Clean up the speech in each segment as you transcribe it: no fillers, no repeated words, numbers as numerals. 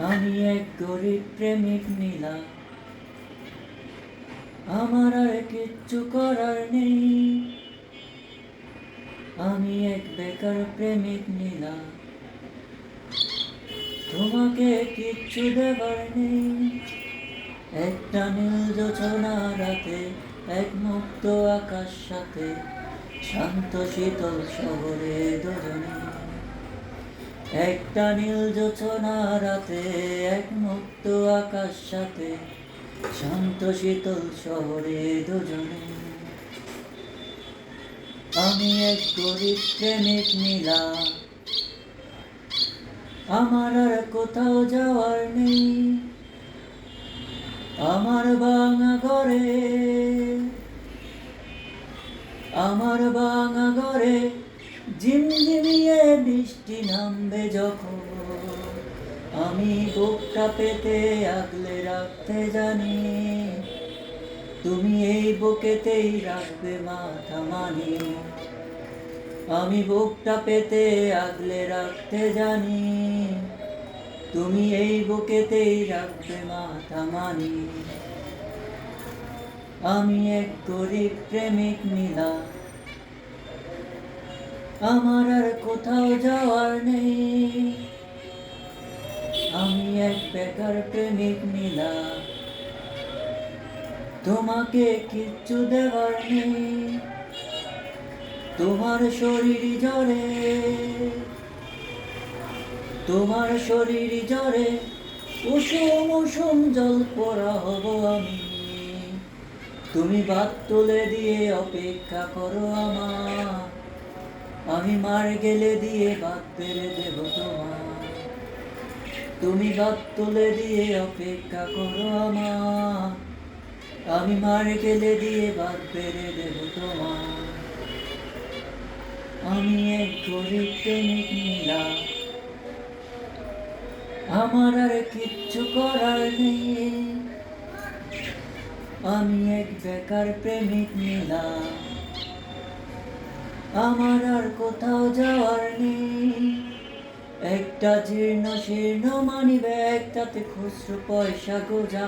আমি এক গরিব প্রেমিক নীলা, আমার আর কিচ্ছু করার নেই। আমি এক বেকার প্রেমিক নীলা, তোমাকে কিচ্ছু দেবার নেই। একটা নীল জোছনা রাতে, এক মুক্ত আকাশ সাথে, শান্ত শীতল শহরে দুজনে। একটা নীল জোছনা রাতে, এক মুক্ত আকাশ সাথে, শান্ত শীতল শহরে দুজনে। আমি এক গরিব প্রেমিক নীলা, আমার আর কোথাও যাওয়ার নেই। আমার ভাঙা ঘরে, আমার ভাঙা ঘরে ঝিমঝিমিয়ে বৃষ্টি নামবে যখন, আমি বুকটা পেতে আগলে রাখতে জানি, তুমি এই বুকেতেই রাখবে মাথা মানি। আমি বুকটা পেতে আগলে রাখতে জানি, তুমি এই বুকেতেই রাখবে মাথা মানি। আমি এক গরিব প্রেমিক নীলা, আমার আর কোথাও যাওয়ার নেই। আমি এক বেকার প্রেমিক নীলা, তোমাকে কিচ্ছু দেওয়ার নেই। তোমার শরীর জ্বরে, তোমার শরীর জ্বরে উষুম উষুম জল পড়া হব আমি। তুমি বাত তুলে দিয়ে অপেক্ষা করো আমার, আমি মার গেলে দিয়ে বাত বেড়ে দেব তোমার। তুমি বাত তুলে দিয়ে অপেক্ষা করো আমার, আমি মার গেলে দিয়ে বাত বেড়ে দেব তোমার। আমি এক গরিব প্রেমিক নীলা, আমার আর কিচ্ছু করার নেই। আমি এক বেকার প্রেমিক নীলা, আমার আর কোথাও যাওয়ার নেই। একটা জীর্ণ শীর্ণ মানি ব্যাগ, তাতে খুচরো পয়সা গোজা,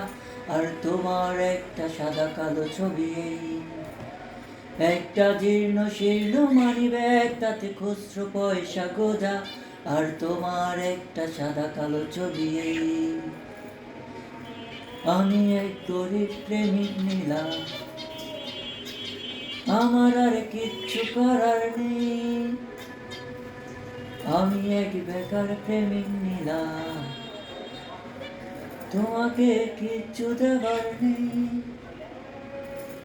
আর তোমার একটা সাদা কালো ছবি। একটা জীর্ণ শীর্ণ মানি ব্যাগ, তাতে খুচরো পয়সা গোজা, আর তোমার একটা সাদা কালো ছবি। আমি এক গরিব প্রেমিক নীলা, আমার আর কিচ্ছু করার নেই। আমি এক বেকার প্রেমিক নীলা, তোমাকে কিচ্ছু দেবার নেই।